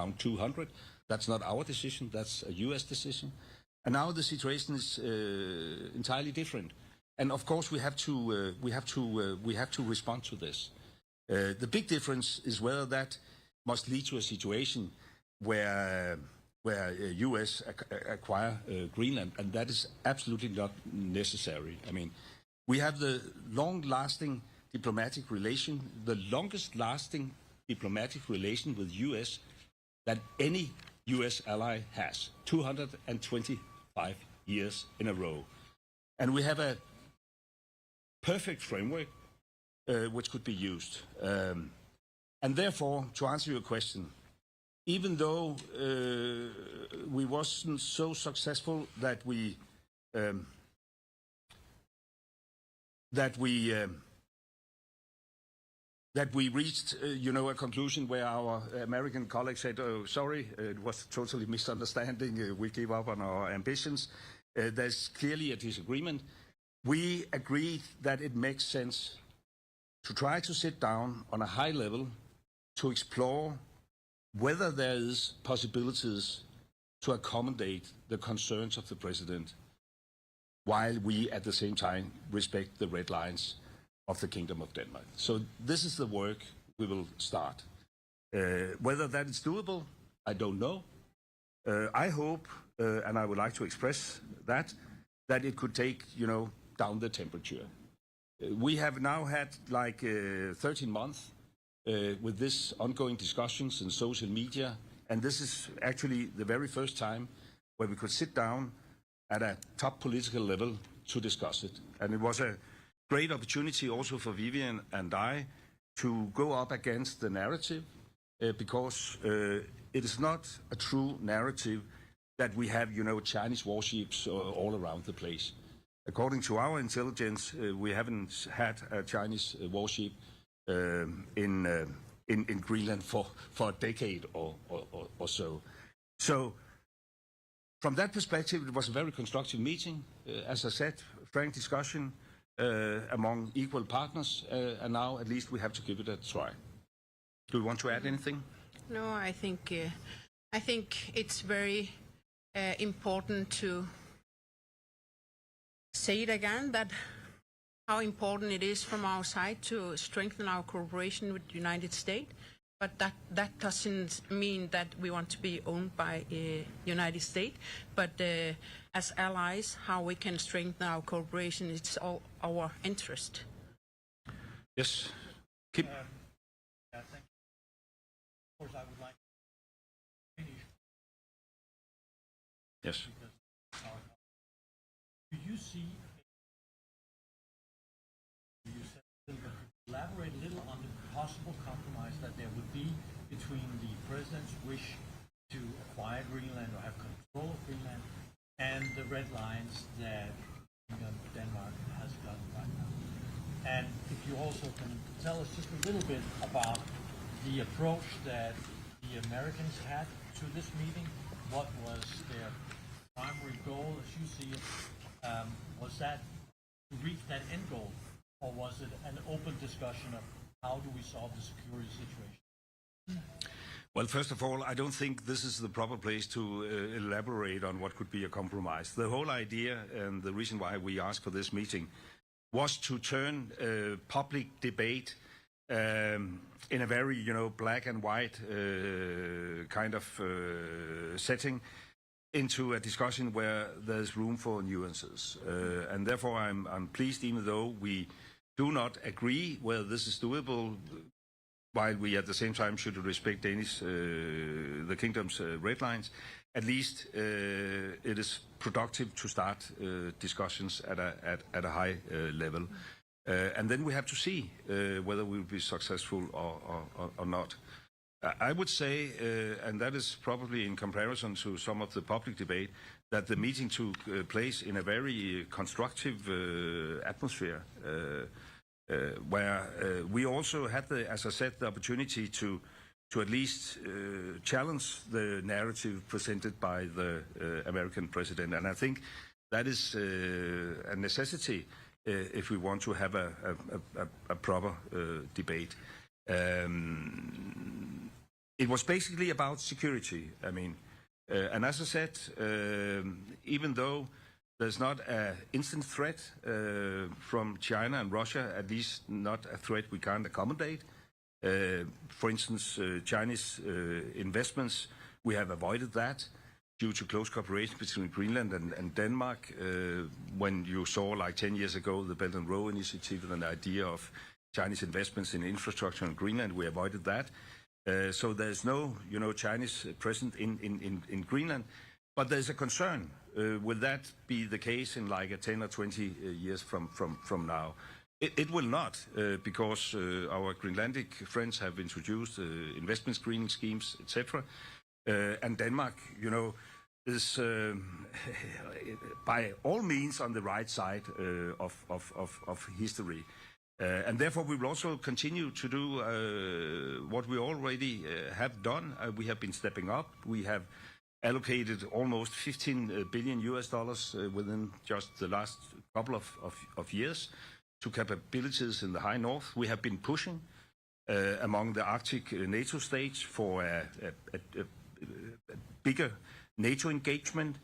around 200. That's not our decision. That's a U.S. decision. And now the situation is entirely different. And of course, we have to respond to this. The big difference is whether that must lead to a situation where U.S. acquire Greenland, and that is absolutely not necessary. I mean, we have the long-lasting diplomatic relation, the longest-lasting diplomatic relation with U.S. that any U.S. ally has, 225 years in a row. And we have a perfect framework which could be used. And therefore, to answer your question, even though we wasn't so successful that we reached, a conclusion where our American colleagues said, "Oh, sorry, it was a totally misunderstanding. We gave up on our ambitions." There's clearly a disagreement. We agreed that it makes sense to try to sit down on a high level to explore whether there is possibilities to accommodate the concerns of the president, while we at the same time respect the red lines of the Kingdom of Denmark. So this is the work we will start. Whether that is doable, I don't know. I hope, and I would like to express that it could take, down the temperature. We have now had like 13 months with this ongoing discussions in social media, and this is actually the very first time where we could sit down at a top political level to discuss it. And it was a great opportunity also for Vivian and I to go up against the narrative, because it is not a true narrative that we have, Chinese warships all around the place. According to our intelligence, we haven't had a Chinese warship in Greenland for a decade or so. So from that perspective, it was a very constructive meeting. As I said, frank discussion among equal partners, and now at least we have to give it a try. Do you want to add anything? No, I think it's very important to say it again, that how important it is from our side to strengthen our cooperation with the United States. But that doesn't mean that we want to be owned by the United States. But as allies, how we can strengthen our cooperation, it's all our interest. Yes. Keep. Yeah, thank you. Of course, I would like to finish. Yes. Do you see? You said, elaborate a little on the possible compromise that there would be between the president's wish to acquire Greenland or have control of Greenland and the red lines that Denmark has done right now. And if you also can tell us just a little bit about the approach that the Americans had to this meeting. What was their primary goal, as you see it? Was that to reach that end goal, or was it an open discussion of how do we solve the security situation? Well, first of all, I don't think this is the proper place to elaborate on what could be a compromise. The whole idea and the reason why we asked for this meeting was to turn public debate in a very, black and white kind of setting into a discussion where there's room for nuances. And therefore, I'm pleased, even though we do not agree whether this is doable, while we at the same time should respect the Kingdom's red lines, at least it is productive to start discussions at a high level. And then we have to see whether we will be successful or not. I would say, and that is probably in comparison to some of the public debate, that the meeting took place in a very constructive atmosphere, where we also had, as I said, the opportunity to at least challenge the narrative presented by the American president. And I think that is a necessity if we want to have a proper debate. it was basically about security. I mean, and as I said, even though there's not an instant threat from China and Russia, at least not a threat we can't accommodate. For instance, Chinese investments, we have avoided that due to close cooperation between Greenland and Denmark. When you saw, like 10 years ago, the Belt and Road Initiative and the idea of Chinese investments in infrastructure in Greenland, we avoided that. So there's no, Chinese present in Greenland. But there's a concern. Will that be the case in like 10 or 20 years from now? It will not, because our Greenlandic friends have introduced investment screening schemes, etc. And Denmark, is by all means on the right side of history. And therefore we will also continue to do what we already have done. We have been stepping up. We have allocated almost $15 billion within just the last couple of years to capabilities in the High North. We have been pushing among the Arctic NATO states for a bigger NATO engagement.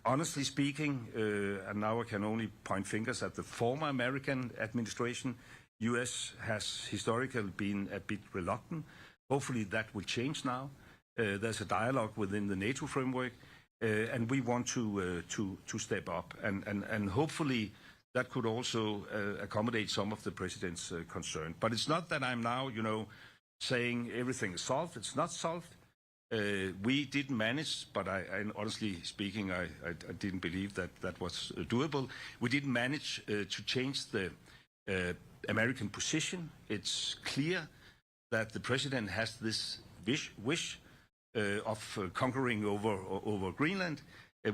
Honestly speaking, and now I can only point fingers at the former American administration, US has historically been a bit reluctant. Hopefully that will change now. There's a dialogue within the NATO framework, and we want to step up. And hopefully that could also accommodate some of the president's concern. But it's not that I'm now, saying everything is solved. It's not solved. We didn't manage, but I honestly speaking, I didn't believe that was doable. We didn't manage to change the American position. It's clear that the president has this wish of conquering over Greenland.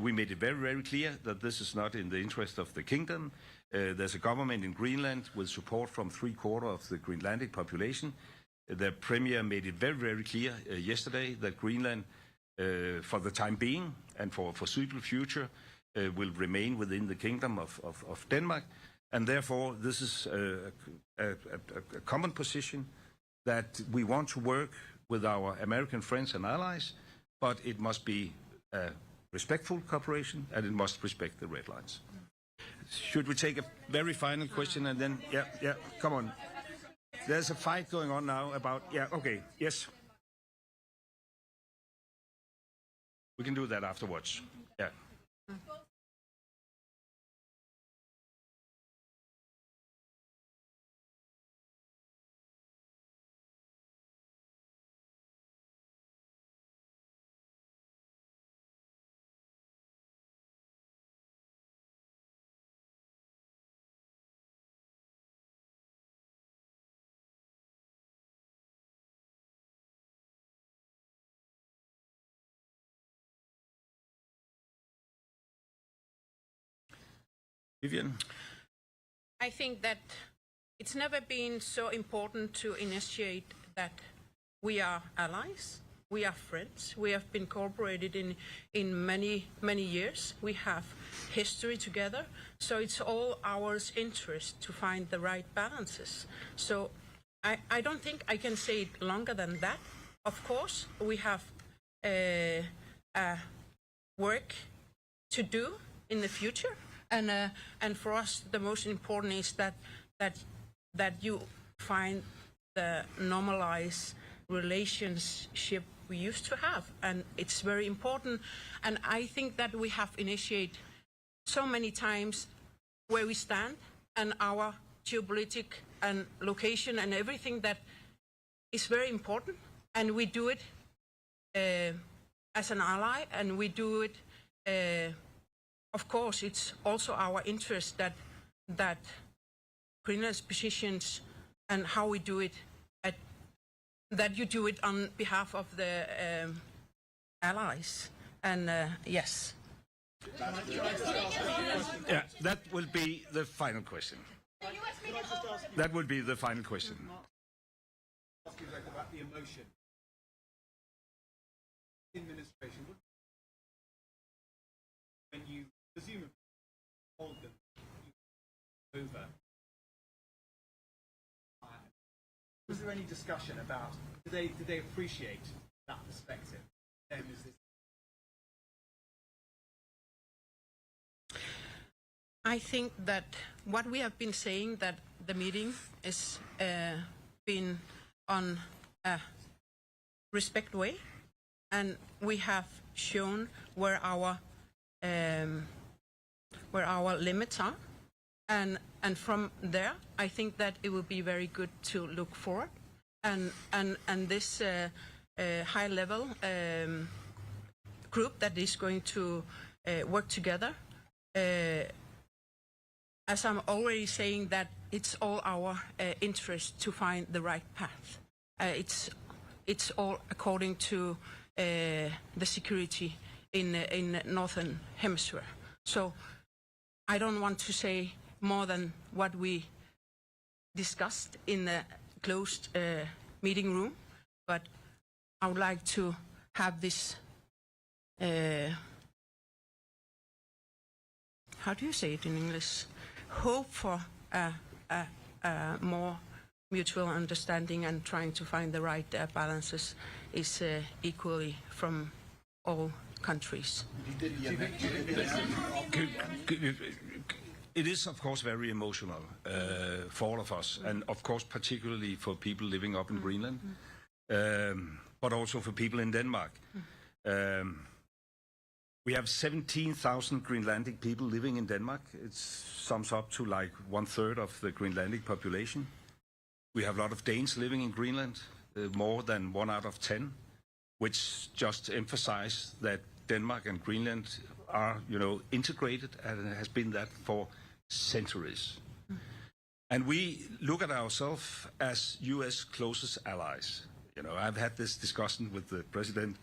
We made it very, very clear that this is not in the interest of the kingdom. There's a government in Greenland with support from 3/4 of the Greenlandic population. The premier made it very, very clear yesterday that Greenland, for the time being and for foreseeable future, will remain within the kingdom of Denmark. And therefore, this is a common position that we want to work with our American friends and allies, but it must be a respectful cooperation and it must respect the red lines. Should we take a very final question and then, yeah, come on. There's a fight going on now about, okay, yes. We can do that afterwards, yeah. Vivian? I think that it's never been so important to initiate that we are allies, we are friends, we have been cooperated in many years, we have history together, so it's all our interest to find the right balances. So I don't think I can say it longer than that. Of course, we have work to do in the future. And for us, the most important is that you find the normalized relationship we used to have, and it's very important. And I think that we have initiated so many times where we stand and our geopolitical and location and everything that is very important. And we do it as an ally, and we do it. Of course, it's also our interest that Greenland's positions and how we do it, that you do it on behalf of the allies. And yes. Yeah, that will be the final question. That will be the final question. Ask you about the emotion. Administration. When you presumably hold them over, was there there any discussion about do they appreciate that perspective? Is this... I think that what we have been saying, that the meeting is been on a respect way, and we have shown where our limits are, and from there, I think that it will be very good to look forward, and this high level group that is going to work together. As I'm already saying, that it's all our interest to find the right path. It's all according to the security in Northern Hemisphere. So I don't want to say more than what we discussed in the closed meeting room, but I would like to have this. How do you say it in English? Hope for a more mutual understanding and trying to find the right balances is equally from all countries. It is, of course, very emotional for all of us, and of course, particularly for people living up in Greenland, but also for people in Denmark. We have 17,000 Greenlandic people living in Denmark. It sums up to like 1/3 of the Greenlandic population. We have a lot of Danes living in Greenland, more than 1 out of 10, which just emphasize that Denmark and Greenland are, integrated, and it has been that for centuries. And we look at ourselves as U.S. closest allies. I've had this discussion with the president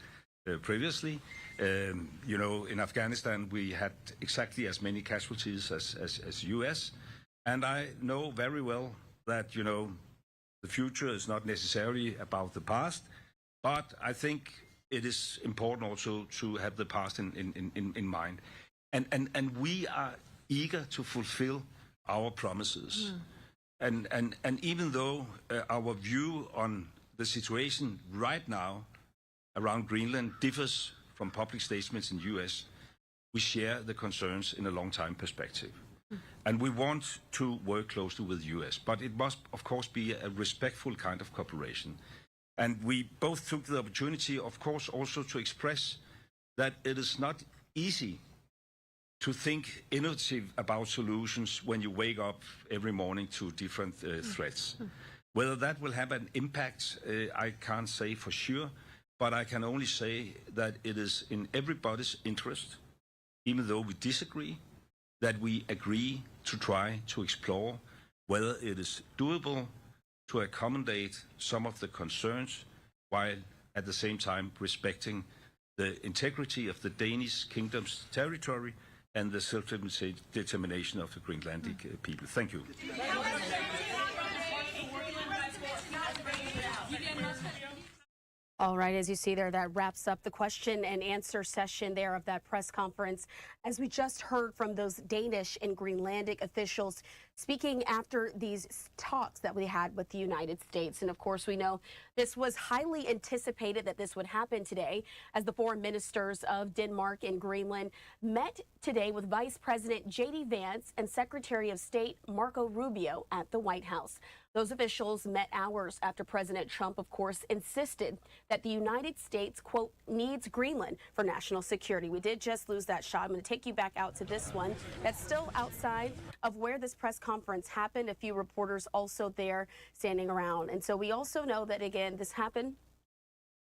previously. In Afghanistan, we had exactly as many casualties as U.S. And I know very well that, the future is not necessarily about the past, but I think it is important also to have the past in mind. And we are eager to fulfill our promises. And even though our view on the situation right now around Greenland differs from public statements in the U.S., we share the concerns in a long-time perspective. And we want to work closely with the U.S., but it must, of course, be a respectful kind of cooperation. And we both took the opportunity, of course, also to express that it is not easy to think innovative about solutions when you wake up every morning to different threats. Whether that will have an impact, I can't say for sure, but I can only say that it is in everybody's interest, even though we disagree, that we agree to try to explore whether it is doable to accommodate some of the concerns while at the same time respecting the integrity of the Danish kingdom's territory and the self-determination of the Greenlandic people. Thank you. All right, as you see there, that wraps up the question and answer session there of that press conference. As we just heard from those Danish and Greenlandic officials speaking after these talks that we had with the United States. And of course, we know this was highly anticipated that this would happen today, as the foreign ministers of Denmark and Greenland met today with Vice President J.D. Vance and Secretary of State Marco Rubio at the White House. Those officials met hours after President Trump, of course, insisted that the United States, quote, needs Greenland for national security. We did just lose that shot. I'm going to take you back out to this one that's still outside of where this press conference happened. A few reporters also there standing around. And so we also know that, again, this happened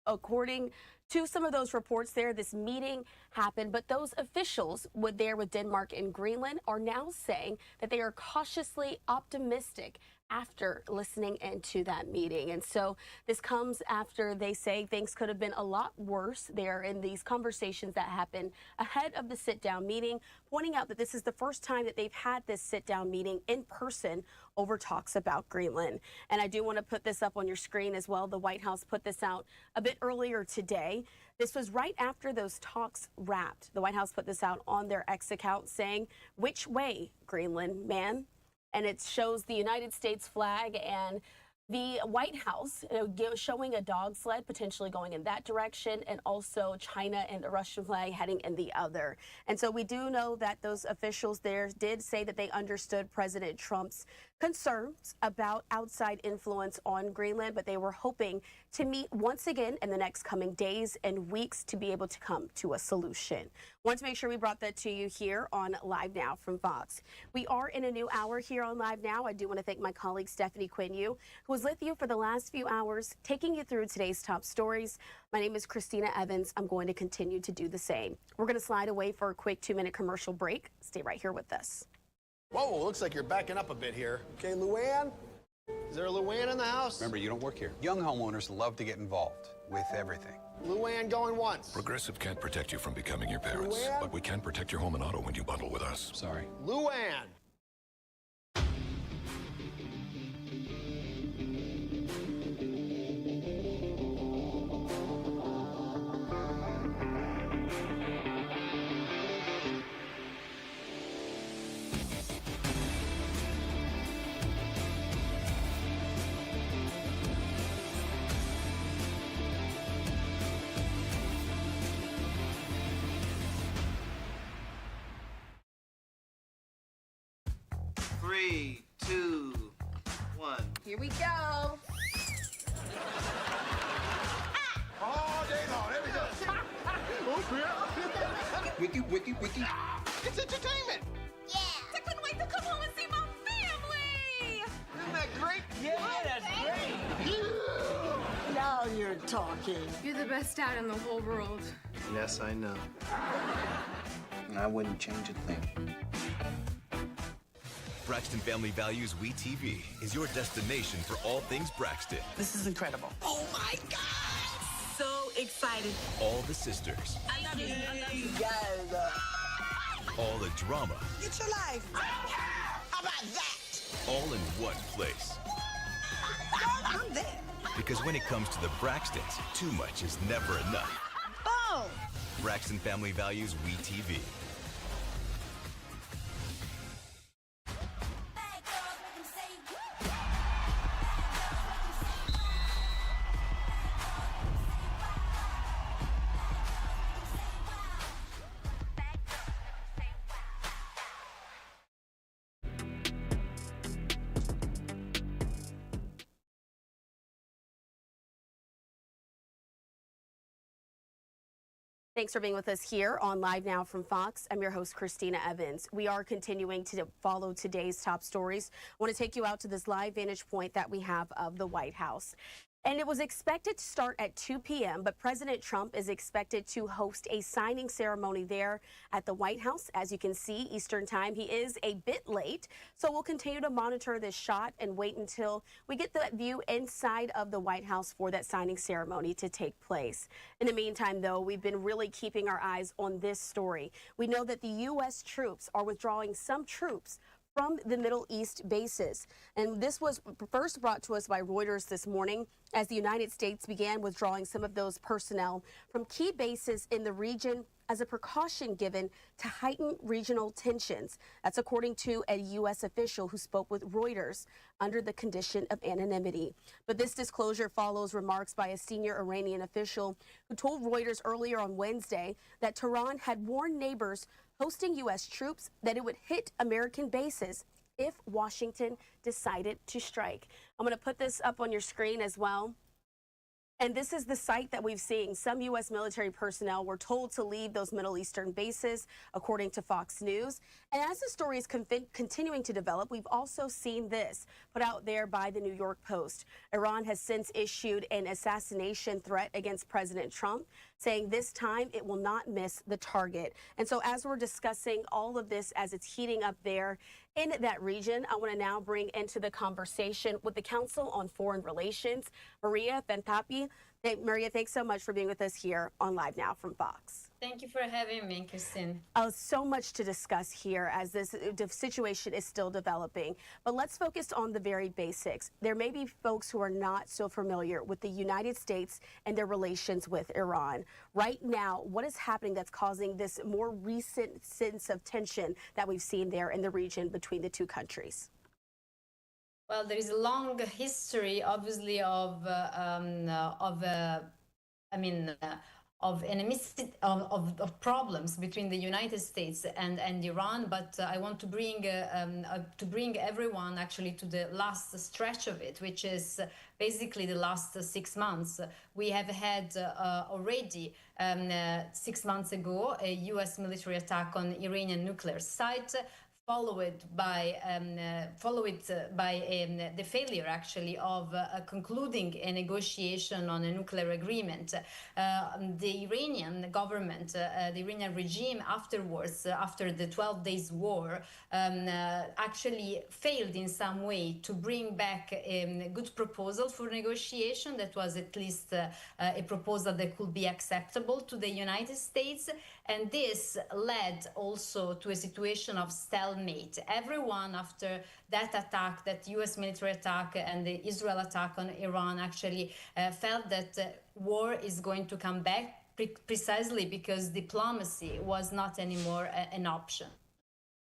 according to some of those reports there. This meeting happened, but those officials there with Denmark and Greenland are now saying that they are cautiously optimistic after listening into that meeting. And so this comes after they say things could have been a lot worse there in these conversations that happened ahead of the sit-down meeting, pointing out that this is the first time that they've had this sit-down meeting in person over talks about Greenland. And I do want to put this up on your screen as well. The White House put this out a bit earlier today. This was right after those talks wrapped. The White House put this out on their X account saying, "Which way, Greenland man?" And it shows the United States flag and The White House showing a dog sled potentially going in that direction, and also China and the Russian flag heading in the other. And so we do know that those officials there did say that they understood President Trump's concerns about outside influence on Greenland, but they were hoping to meet once again in the next coming days and weeks to be able to come to a solution. Want to make sure we brought that to you here on Live Now from Fox. We are in a new hour here on Live Now. I do want to thank my colleague Stephanie Quinn-Yu, who was with you for the last few hours, taking you through today's top stories. My name is Christina Evans. I'm going to continue to do the same. We're going to slide away for a quick 2-minute commercial break. Stay right here with us. Whoa, looks like you're backing up a bit here. Okay, Luann? Is there a Luann in the house? Remember, you don't work here. Young homeowners love to get involved with everything. Luann going once. Progressive can't protect you from becoming your parents, Luann? but we can protect your home and auto when you bundle with us. Sorry. Luann! Three, two, one. Here we go. All day long, there we go. Wiki, wiki, wiki. It's entertainment. Yeah. I couldn't wait to come home and see my family. Isn't that great? Yeah, that's great. Now you're talking. You're the best dad in the whole world. Yes, I know. I wouldn't change a thing. Braxton Family Values WeTV is your destination for all things Braxton. This is incredible. Oh my God. So excited. All the sisters. I love you. I love you. Yes. All the drama. Get your life. How about that? All in one place. I'm there. Because when it comes to the Braxtons, too much is never enough. Boom. Braxton Family Values WeTV. Thanks for being with us here on Live Now from Fox. I'm your host, Christina Evans. We are continuing to follow today's top stories. I want to take you out to this live vantage point that we have of the White House. And it was expected to start at 2 p.m., but President Trump is expected to host a signing ceremony there at the White House. As you can see, Eastern Time, he is a bit late. So we'll continue to monitor this shot and wait until we get that view inside of the White House for that signing ceremony to take place. In the meantime, though, we've been really keeping our eyes on this story. We know that the U.S. troops are withdrawing some troops from the Middle East bases. And this was first brought to us by Reuters this morning as the United States began withdrawing some of those personnel from key bases in the region as a precaution given to heighten regional tensions. That's according to a U.S. official who spoke with Reuters under the condition of anonymity. But this disclosure follows remarks by a senior Iranian official who told Reuters earlier on Wednesday that Tehran had warned neighbors hosting U.S. troops that it would hit American bases if Washington decided to strike. I'm going to put this up on your screen as well. And this is the site that we've seen. Some U.S. military personnel were told to leave those Middle Eastern bases, according to Fox News. And as the story is continuing to develop, we've also seen this put out there by the New York Post. Iran has since issued an assassination threat against President Trump, saying this time it will not miss the target. And so as we're discussing all of this as it's heating up there in that region, I want to now bring into the conversation with the Council on Foreign Relations, Maria Fentapi. Maria, thanks so much for being with us here on Live Now from Fox. Thank you for having me, Christine. So much to discuss here as this situation is still developing. But let's focus on the very basics. There may be folks who are not so familiar with the United States and their relations with Iran. Right now, what is happening that's causing this more recent sense of tension that we've seen there in the region between the two countries? Well, there is a long history, obviously, of enmity, of problems between the United States and Iran, but I want to bring everyone actually to the last stretch of it, which is basically the last 6 months. We have had already 6 months ago a U.S. military attack on Iranian nuclear site, followed by the failure actually of concluding a negotiation on a nuclear agreement. The Iranian government, the Iranian regime afterwards, after the 12 days war, actually failed in some way to bring back a good proposal for negotiation that was at least a proposal that could be acceptable to the United States. And this led also to a situation of stalemate. Everyone after that attack, that US military attack and the Israel attack on Iran actually felt that war is going to come back precisely because diplomacy was not anymore an option.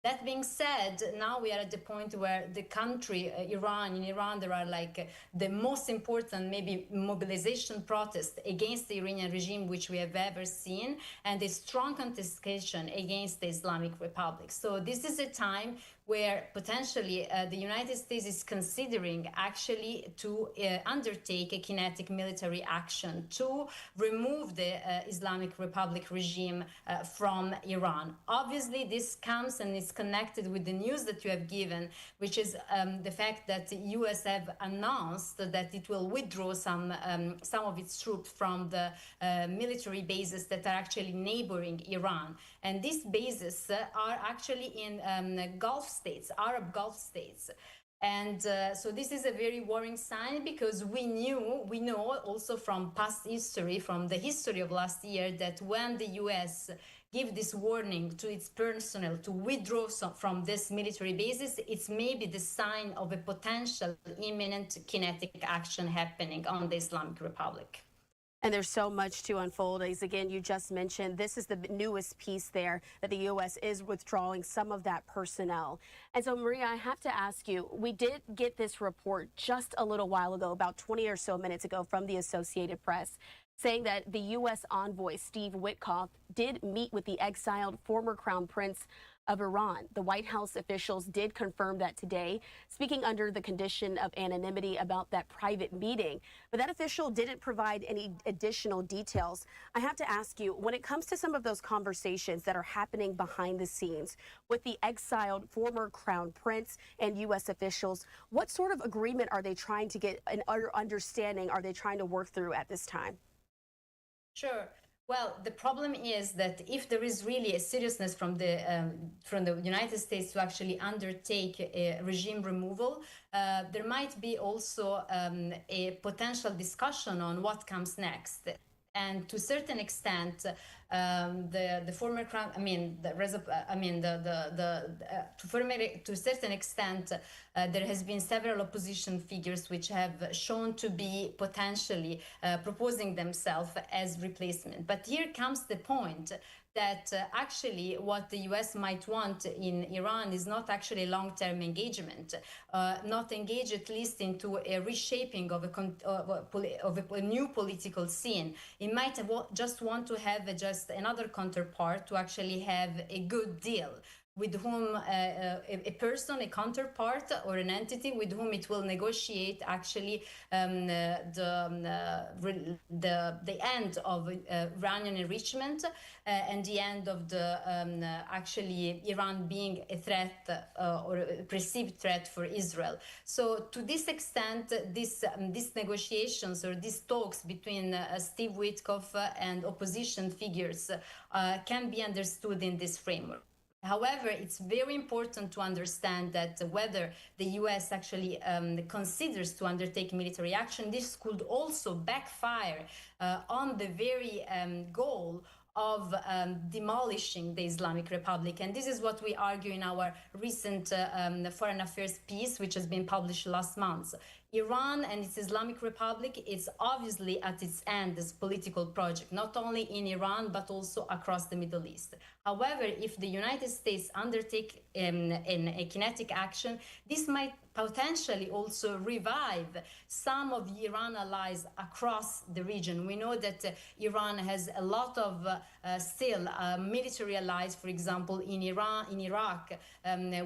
That being said, now we are at the point where the country, Iran, in Iran, there are like the most important maybe mobilization protest against the Iranian regime which we have ever seen, and a strong contestation against the Islamic Republic. So this is a time where potentially the United States is considering actually to undertake a kinetic military action to remove the Islamic Republic regime from Iran. Obviously, this comes and is connected with the news that you have given, which is the fact that the US have announced that it will withdraw some of its troops from the military bases that are actually neighboring Iran. And these bases are actually in Gulf states, Arab Gulf states. And so this is a very worrying sign, because we know also from past history, from the history of last year, that when the US give this warning to its personnel to withdraw from this military bases, it's maybe the sign of a potential imminent kinetic action happening on the Islamic Republic. And there's so much to unfold. As again, you just mentioned, this is the newest piece there, that the U.S. is withdrawing some of that personnel. And so, Maria, I have to ask you, we did get this report just a little while ago, about 20 or so minutes ago, from the Associated Press, saying that the U.S. envoy, Steve Witkoff, did meet with the exiled former Crown Prince of Iran. The White House officials did confirm that today, speaking under the condition of anonymity about that private meeting. But that official didn't provide any additional details. I have to ask you, when it comes to some of those conversations that are happening behind the scenes with the exiled former Crown Prince and U.S. officials, what sort of agreement are they trying to get, an understanding are they trying to work through at this time? Sure. Well, the problem is that if there is really a seriousness from the United States to actually undertake a regime removal, there might be also a potential discussion on what comes next. And to a certain extent, the former crown, to a certain extent, there has been several opposition figures which have shown to be potentially proposing themselves as replacement. But here comes the point that actually what the US might want in Iran is not actually a long-term engagement, not engage at least into a reshaping of a new political scene. It might just want to have just another counterpart to actually have a good deal with whom a person, a counterpart or an entity with whom it will negotiate actually the end of Iranian enrichment and the end of the actually Iran being a threat or a perceived threat for Israel. So to this extent, these negotiations or these talks between Steve Witkoff and opposition figures can be understood in this framework. However, it's very important to understand that whether the US actually considers to undertake military action, this could also backfire on the very goal of demolishing the Islamic Republic. And this is what we argue in our recent foreign affairs piece, which has been published last month. Iran and its Islamic Republic is obviously at its end as political project, not only in Iran, but also across the Middle East. However, if the United States undertake a kinetic action, this might potentially also revive some of Iran allies across the region. We know that Iran has a lot of still military allies, for example, in Iraq,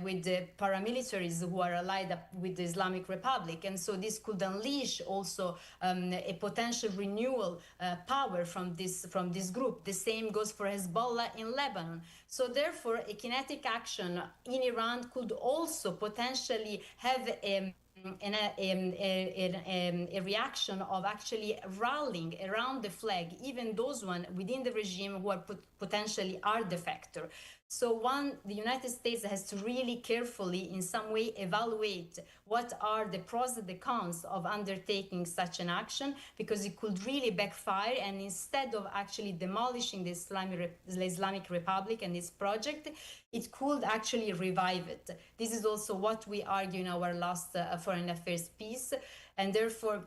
with the paramilitaries who are allied with the Islamic Republic. And so this could unleash also a potential renewal power from this group. The same goes for Hezbollah in Lebanon. So therefore, a kinetic action in Iran could also potentially have a reaction of actually rallying around the flag, even those one within the regime who are potentially are defector. So the United States has to really carefully in some way evaluate what are the pros and the cons of undertaking such an action, because it could really backfire, and instead of actually demolishing the Islamic Republic and its project, it could actually revive it. This is also what we argue in our last foreign affairs piece, and therefore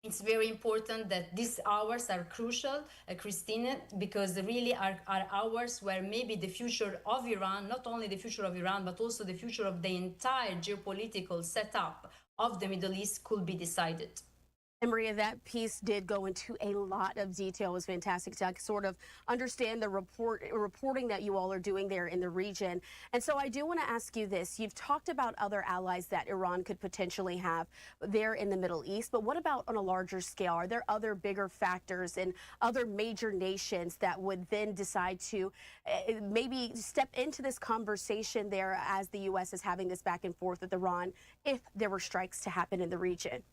it's very important that these hours are crucial, Christine, because they really are hours where maybe the future of Iran, not only the future of Iran, but also the future of the entire geopolitical setup of the Middle East could be decided. And Maria, that piece did go into a lot of detail. It was fantastic to sort of understand the reporting that you all are doing there in the region. And so I do want to ask you this. You've talked about other allies that Iran could potentially have there in the Middle East, but what about on a larger scale? Are there other bigger factors in other major nations that would then decide to maybe step into this conversation there as the U.S. is having this back and forth with Iran if there were strikes to happen in the region?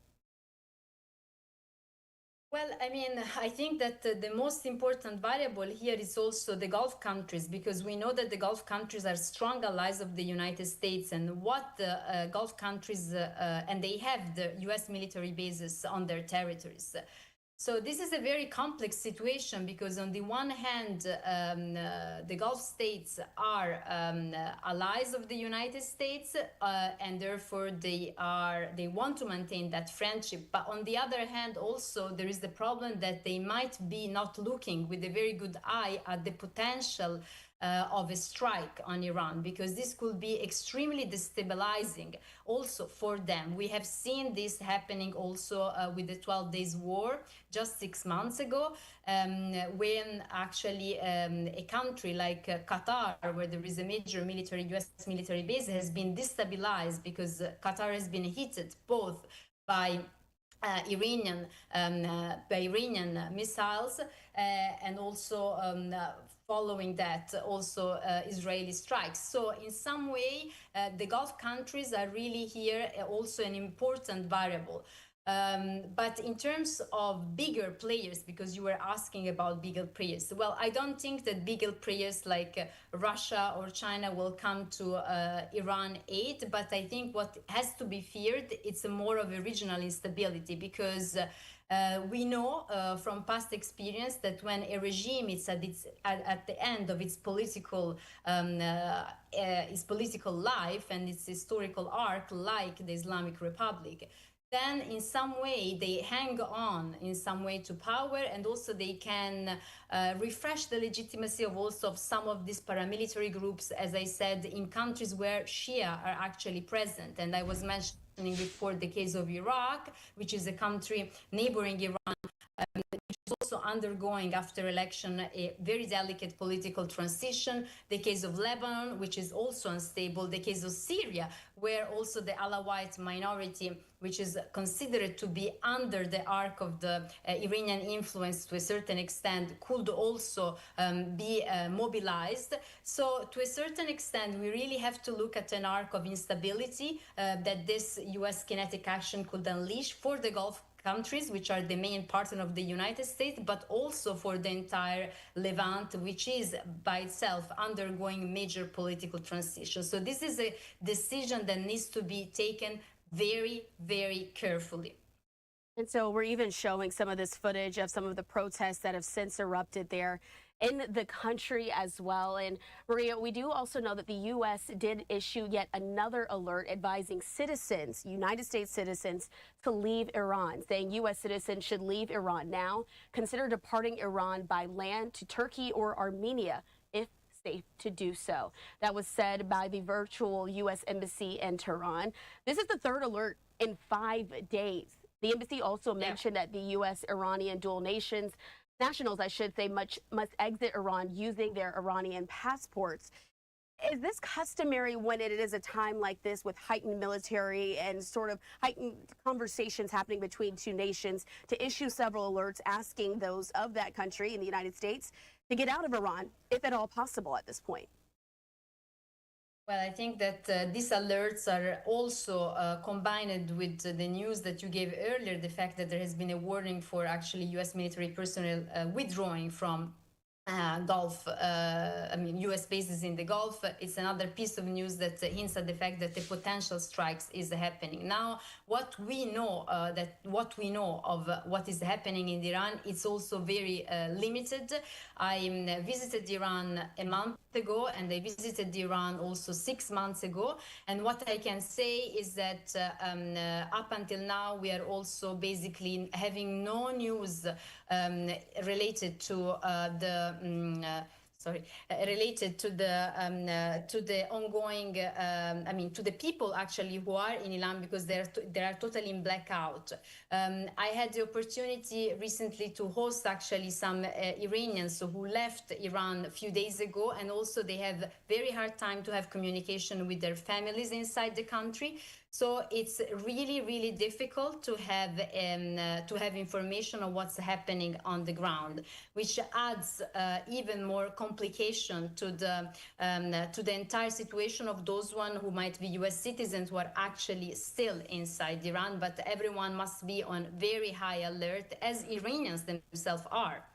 Well, I mean, I think that the most important variable here is also the Gulf countries, because we know that the Gulf countries are strong allies of the United States, and what the Gulf countries, and they have the U.S. military bases on their territories. So this is a very complex situation, because on the one hand, the Gulf states are allies of the United States, and therefore they want to maintain that friendship. But on the other hand, also there is the problem that they might be not looking with a very good eye at the potential of a strike on Iran, because this could be extremely destabilizing also for them. We have seen this happening also with the 12 days war just 6 months ago, when actually a country like Qatar, where there is a major US military base, has been destabilized because Qatar has been hit both by Iranian missiles and also following that also Israeli strikes. So in some way, the Gulf countries are really here also an important variable. But in terms of bigger players, because you were asking about bigger players, well, I don't think that bigger players like Russia or China will come to Iran aid, but I think what has to be feared, it's more of a regional instability, because we know from past experience that when a regime is at the end of its political life and its historical arc, like the Islamic Republic, then in some way they hang on in some way to power, and also they can refresh the legitimacy of also of some of these paramilitary groups, as I said, in countries where Shia are actually present. And I was mentioning before the case of Iraq, which is a country neighboring Iran, which is also undergoing after election a very delicate political transition. The case of Lebanon, which is also unstable. The case of Syria, where also the Alawite minority, which is considered to be under the arc of the Iranian influence to a certain extent, could also be mobilized. So to a certain extent, we really have to look at an arc of instability that this US kinetic action could unleash for the Gulf countries, which are the main partner of the United States, but also for the entire Levant, which is by itself undergoing major political transition. So this is a decision that needs to be taken very, very carefully. And so we're even showing some of this footage of some of the protests that have since erupted there in the country as well. And Maria, we do also know that the U.S. did issue yet another alert advising citizens, United States citizens, to leave Iran, saying U.S. citizens should leave Iran now, consider departing Iran by land to Turkey or Armenia if safe to do so. That was said by the virtual U.S. Embassy in Tehran. This is the third alert in 5 days. The embassy also mentioned that the U.S. Iranian dual nationals, I should say, must exit Iran using their Iranian passports. Is this customary when it is a time like this with heightened military and sort of heightened conversations happening between two nations to issue several alerts asking those of that country in the United States to get out of Iran, if at all possible at this point? Well, I think that these alerts are also combined with the news that you gave earlier, the fact that there has been a warning for actually U.S. military personnel withdrawing from Gulf, U.S. bases in the Gulf. It's another piece of news that hints at the fact that the potential strikes is happening. Now, what we know of what is happening in Iran, it's also very limited. I visited Iran a month ago, and I visited Iran also 6 months ago. And what I can say is that up until now, we are also basically having no news related to related to the ongoing, to the people actually who are in Iran, because they are totally in blackout. I had the opportunity recently to host actually some Iranians who left Iran a few days ago, and also they have very hard time to have communication with their families inside the country. So it's really, really difficult to have information on what's happening on the ground, which adds even more complication to the entire situation of those who might be U.S. citizens who are actually still inside Iran. But everyone must be on very high alert, as Iranians themselves are.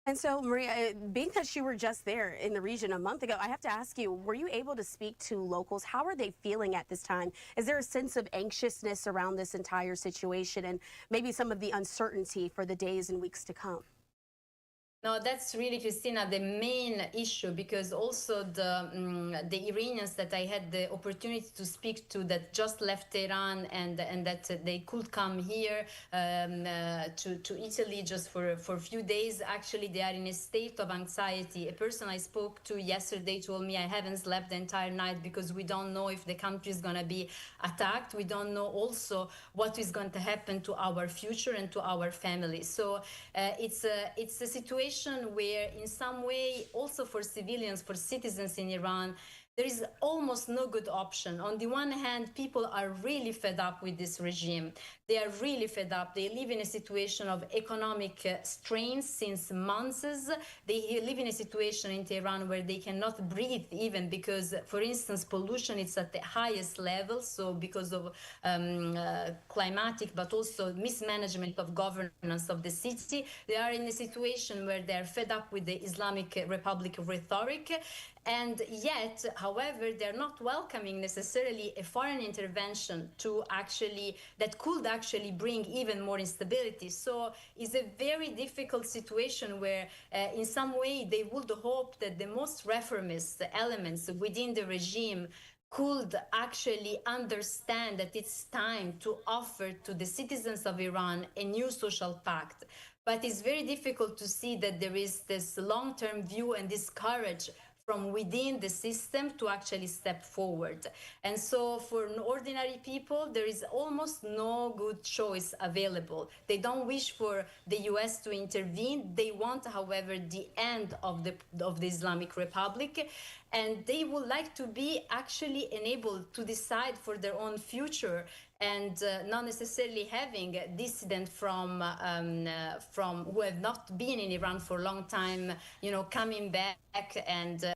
And so, Maria, being that you were just there in the region a month ago, I have to ask you, were you able to speak to locals? How are they feeling at this time? Is there a sense of anxiousness around this entire situation and maybe some of the uncertainty for the days and weeks to come? No, that's really, Christina, the main issue, because also the Iranians that I had the opportunity to speak to that just left Iran and that they could come here to Italy just for a few days, actually they are in a state of anxiety. A person I spoke to yesterday told me, I haven't slept the entire night because we don't know if the country is going to be attacked. We don't know also what is going to happen to our future and to our families. So it's a situation where in some way also for civilians, for citizens in Iran, there is almost no good option. On the one hand, people are really fed up with this regime. They are really fed up. They live in a situation of economic strain since months. They live in a situation in Tehran where they cannot breathe even because, for instance, pollution is at the highest level. So because of climatic, but also mismanagement of governance of the city, they are in a situation where they are fed up with the Islamic Republic rhetoric. And yet, however, they're not welcoming necessarily a foreign intervention that could actually bring even more instability. So it's a very difficult situation where in some way they would hope that the most reformist elements within the regime could actually understand that it's time to offer to the citizens of Iran a new social pact. But it's very difficult to see that there is this long-term view and this courage from within the system to actually step forward. And so for ordinary people, there is almost no good choice available. They don't wish for the US to intervene. They want, however, the end of the Islamic Republic. And they would like to be actually enabled to decide for their own future and not necessarily having a dissident from who have not been in Iran for a long time, coming back and